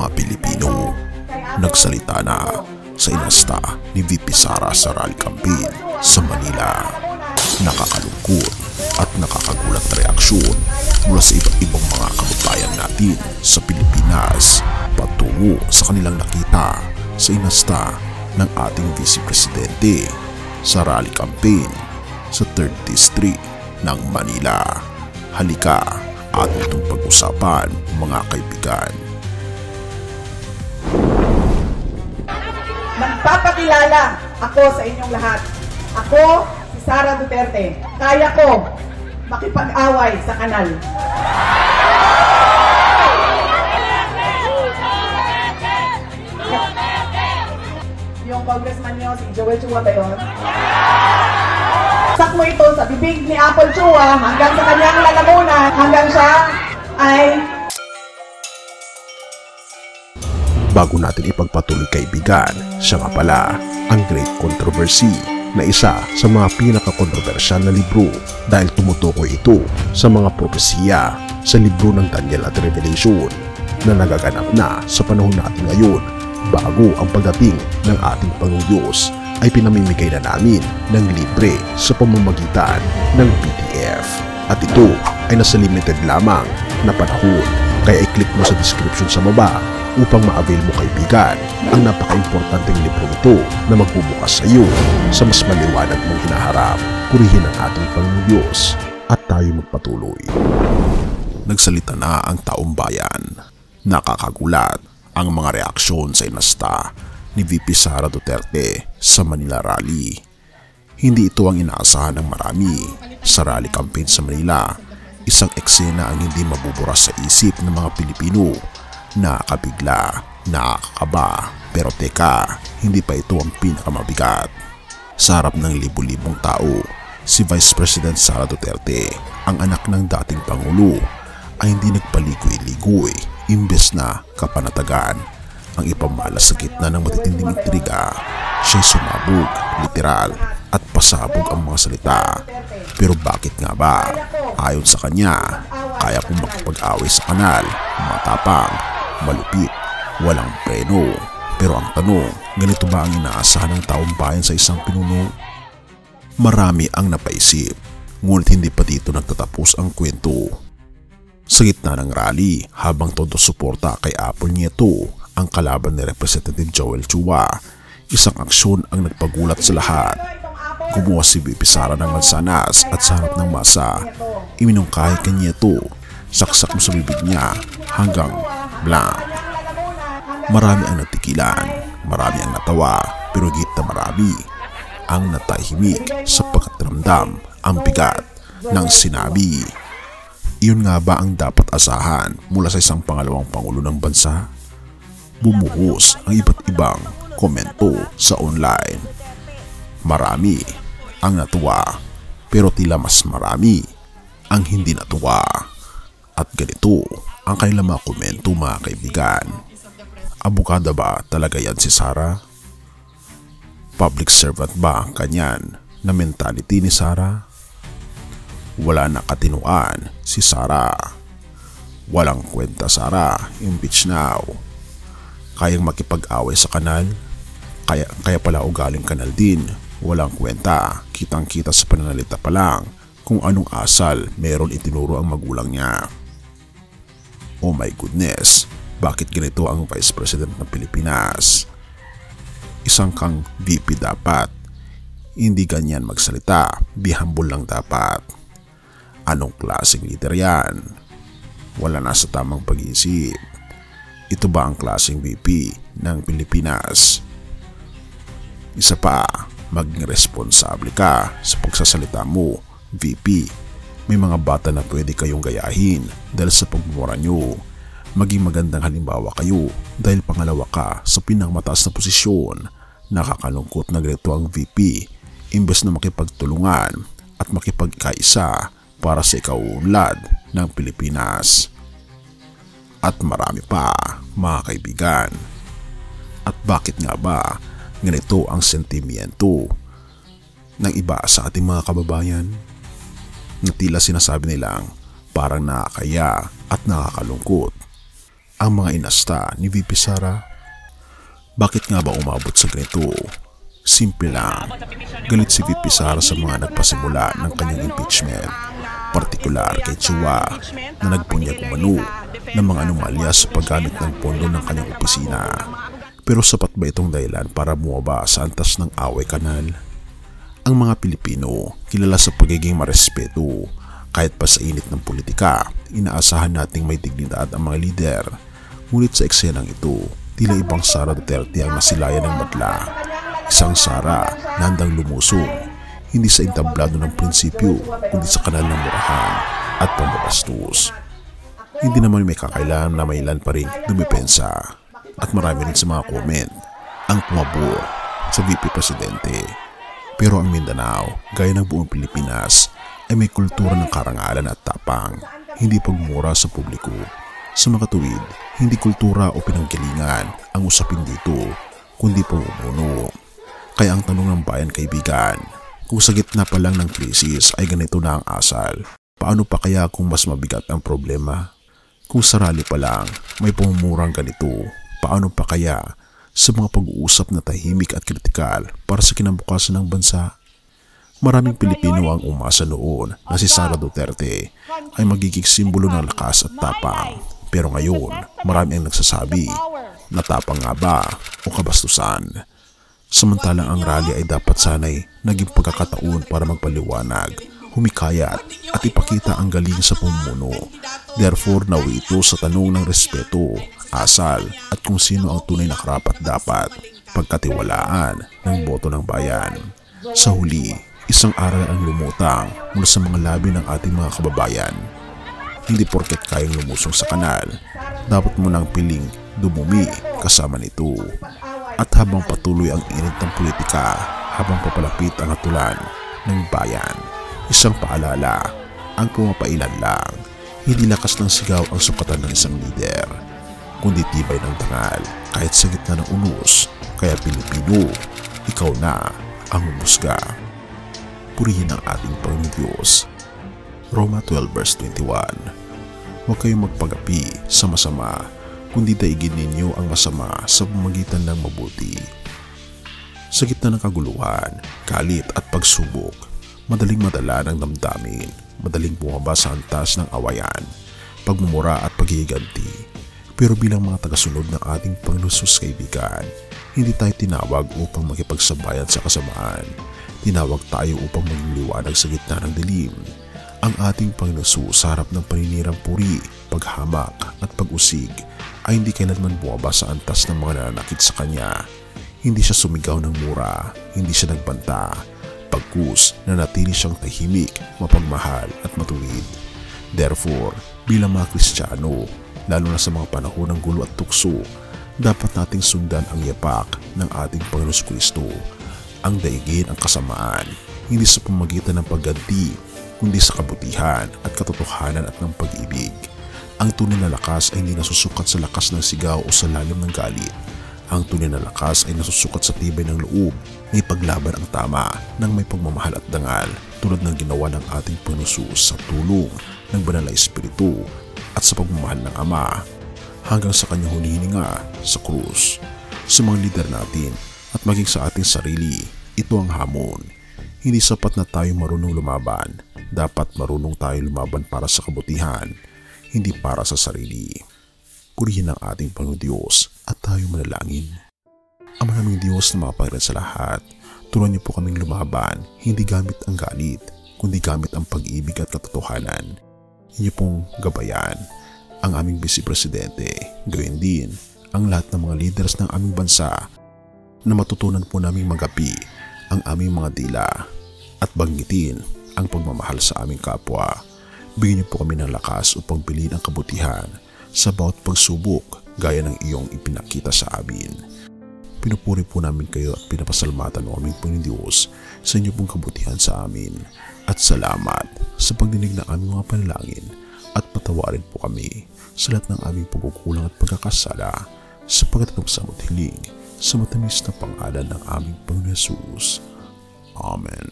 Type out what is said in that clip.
mga Pilipino. Nagsalita na sa inasta ni VP Sara sa rally campaign sa Manila. Nakakalungkot at nakakagulat na reaksyon mula sa iba't ibang mga kababayan natin sa Pilipinas patungo sa kanilang nakita sa inasta ng ating Vice Presidente sa rally campaign sa 3rd District ng Manila. Halika at itong pag-usapan mga kaibigan. Magpapakilala ako sa inyong lahat. Ako si Sara Duterte. Kaya ko makipag-away sa kanal. Yung congressman niyo, si Joel Chua ba yun? Sak mo ito sa bibig ni Apple Chua hanggang sa kanyang lalamunan, hanggang siya ay... Bago natin ipagpatuloy kaibigan, siya nga pala ang Great Controversy na isa sa mga pinaka-kontrobersyal na libro dahil tumutukoy ito sa mga propesiya sa libro ng Daniel at Revelation na nagaganap na sa panahon natin ngayon bago ang pagdating ng ating Panginoong Diyos ay pinamimigay na namin ng libre sa pamamagitan ng PDF. At ito ay nasa limited lamang na panahon kaya i-click mo sa description sa baba upang ma-avail mo kaibigan ang napaka-importanteng libro nito na magbubukas sa iyo sa mas maliwanag mong hinaharap. Purihin ang ating Panginoong Diyos at tayo magpatuloy. Nagsalita na ang taong bayan. Nakakagulat ang mga reaksyon sa inasta ni VP Sara Duterte sa Manila Rally. Hindi ito ang inaasahan ng marami sa rally campaign sa Manila. Isang eksena ang hindi mabubura sa isip ng mga Pilipino. Nakakabigla, nakakaba, pero teka, hindi pa ito ang pinakamabigat. Sa harap ng libu-libong tao, si Vice President Sara Duterte, ang anak ng dating Pangulo, ay hindi nagpaligoy-ligoy imbes na kapanatagan. Ang ipamalas sa gitna ng matitinding intriga, siya'y sumabog, literal, at pasabog ang mga salita. Pero bakit nga ba? Ayon sa kanya, kaya kong makipag-away sa kanal, matapang, malupit, walang preno. Pero ang tanong, ganito ba ang inaasahan ng taong bayan sa isang pinuno? Marami ang napaisip, ngunit hindi pa dito nagtatapos ang kwento. Sa gitna ng rally, habang todo suporta kay Apple Nieto, ang kalaban ni Representative Joel Chua, isang aksyon ang nagpagulat sa lahat. Gumawa si VP Sara ng mansanas at sa harap ng masa, iminungkahi kay Nieto, saksak mo sa bibig niya hanggang blank. Marami ang natikilan, marami ang natawa, pero higit na marami ang natahimik sapagkat ramdam ang bigat ng sinabi. Iyon nga ba ang dapat asahan mula sa isang pangalawang pangulo ng bansa? Bumuhos ang iba't ibang komento sa online. Marami ang natuwa, pero tila mas marami ang hindi natuwa. At ganito ang kanilang mga komento mga kaibigan. Abogada ba talaga yan si Sara? Public servant ba ang kanyan na mentality ni Sara? Wala na katinuan si Sara. Walang kwenta Sara, impeach now. Kayang makipag-away sa kanal? Kaya pala ugaling kanal din. Walang kwenta, kitang-kita sa pananalita pa lang kung anong asal meron itinuro ang magulang niya. Oh my goodness, bakit ganito ang Vice President ng Pilipinas? Isang kang VP dapat, hindi ganyan magsalita, be humble lang dapat. Anong klaseng leader yan? Wala na sa tamang pag-iisip. Ito ba ang klaseng VP ng Pilipinas? Isa pa, maging responsable ka sa pagsasalita mo, VP. May mga bata na pwede kayong gayahin dahil sa pagmumura nyo. Maging magandang halimbawa kayo dahil pangalawa ka sa pinakmataas na posisyon. Nakakalungkot na ganito ang VP. Imbes na makipagtulungan at makipagkaisa para sa ikaunlad ng Pilipinas. At marami pa mga kaibigan. At bakit nga ba ganito ang sentimiento ng iba sa ating mga kababayan? Na tila sinasabi nilang parang nakakaya at nakakalungkot ang mga inasta ni VP Sara? Bakit nga ba umabot sa ganito? Simple lang, galit si VP Sara sa mga nagpasimula ng kanyang impeachment, partikular kay Chua na nagpunyag umano ng mga anomalya sa paggamit ng pondo ng kanyang opisina. Pero sapat ba itong dahilan para bumaba sa antas ng away kanal? Ang mga Pilipino kilala sa pagiging marespeto. Kahit pa sa init ng politika, inaasahan nating may dignidad ang mga lider. Ngunit sa eksenang ito, tila ibang Sara Duterte ang nasilayan ng madla. Isang Sara na handang lumusong, hindi sa entablado ng prinsipyo, kundi sa kanal ng murahan at pambabastos. Hindi naman may kakailangan na mailan pa rin dumipensa. At marami rin sa mga comment ang pumabor sa VP Presidente. Pero ang Mindanao, gaya ng buong Pilipinas, ay may kultura ng karangalan at tapang, hindi pagmura sa publiko. Sa makatuwid, hindi kultura o pinanggalingan ang usapin dito, kundi pamumuno. Kaya ang tanong ng bayan, kaibigan, kung sa gitna pa lang ng krisis ay ganito na ang asal, paano pa kaya kung mas mabigat ang problema? Kung sa rally pa lang may pamumurang ganito, paano pa kaya sa mga pag-uusap na tahimik at kritikal para sa kinabukasan ng bansa? Maraming Pilipino ang umasa noon na si Sara Duterte ay magiging simbolo ng lakas at tapang. Pero ngayon, marami ang nagsasabi na tapang nga ba o kabastusan. Samantalang ang rally ay dapat sanay naging pagkakataon para magpaliwanag, humikayat at ipakita ang galing sa pamumuno. Therefore, nawi ito sa tanong ng respeto, asal at kung sino ang tunay na karapat-dapat pagkatiwalaan ng boto ng bayan. Sa huli, isang aral ang lumutang mula sa mga labi ng ating mga kababayan. Hindi porket kayang lumusong sa kanal, dapat mo nang piling dumumi kasama nito. At habang patuloy ang init ng politika, habang papalapit ang hatulan ng bayan, isang paalala, ang pumapailan lang, hindi lakas ng sigaw ang sukatan ng isang lider, kundi tibay ng dangal kahit sa gitna ng unos. Kaya Pilipino, ikaw na ang humusga. Purihin ang ating Panginoong Diyos. Roma 12 verse 21. Huwag kayong magpagapi sa masama, kundi daigin ninyo ang masama sa pamamagitan ng mabuti. Sa gitna ng kaguluhan, galit at pagsubok, madaling madala ng damdamin, madaling bumaba sa antas ng awayan, pagmumura at paghihiganti. Pero bilang mga tagasunod ng ating Panginoon Hesus, kaibigan, hindi tayo tinawag upang makipagsabayan sa kasamaan. Tinawag tayo upang magliwanag sa gitna ng dilim. Ang ating Panginoon Hesus sa harap ng paninirang puri, paghamak at pag-usig ay hindi kailanman bumaba sa antas ng mga nananakit sa Kanya. Hindi siya sumigaw ng mura, hindi siya nagbanta, pagkus na natili siyang tahimik, mapagmahal at matuwid. Therefore, bilang mga Kristiyano, lalo na sa mga panahon ng gulo at tukso, dapat nating sundan ang yapak ng ating Panginoon Kristo. Ang daigin ang kasamaan, hindi sa pamamagitan ng pagganti, kundi sa kabutihan at katotohanan at ng pag-ibig. Ang tunay na lakas ay hindi nasusukat sa lakas ng sigaw o sa lalim ng galit. Ang tunay na lakas ay nasusukat sa tibay ng loob, may paglaban ang tama ng may pagmamahal at dangal, tulad ng ginawa ng ating Panginoon Hesus sa tulong ng Banal na Espiritu at sa pagmamahal ng Ama hanggang sa kanyang hinihininga sa krus. Sa mga lider natin at maging sa ating sarili, ito ang hamon. Hindi sapat na tayo marunong lumaban, dapat marunong tayo lumaban para sa kabutihan, hindi para sa sarili. Purihin ang ating Panginoon Diyos at tayo manalangin. Ama naming Diyos na makapangyarihan sa lahat, turuan niyo po kaming lumaban, hindi gamit ang galit, kundi gamit ang pag-ibig at katotohanan. Inyo pong gabayan ang aming Vice Presidente, gawin din ang lahat ng mga leaders ng aming bansa na matutunan po naming magapi ang aming mga dila at banggitin ang pagmamahal sa aming kapwa. Bigyan niyo po kami ng lakas upang piliin ang kabutihan sa bawat pagsubok gaya ng iyong ipinakita sa amin. Pinupuri po namin kayo at pinapasalamatan ng aming Panginoon Diyos sa inyo pong kabutihan sa amin. At salamat sa pagdinig ng aming mga panalangin at patawarin po kami sa lahat ng aming pagkukulang at pagkakasala sapagkat ito sa hiling sa matamis na pangalan ng aming Panginoon Hesus. Amen.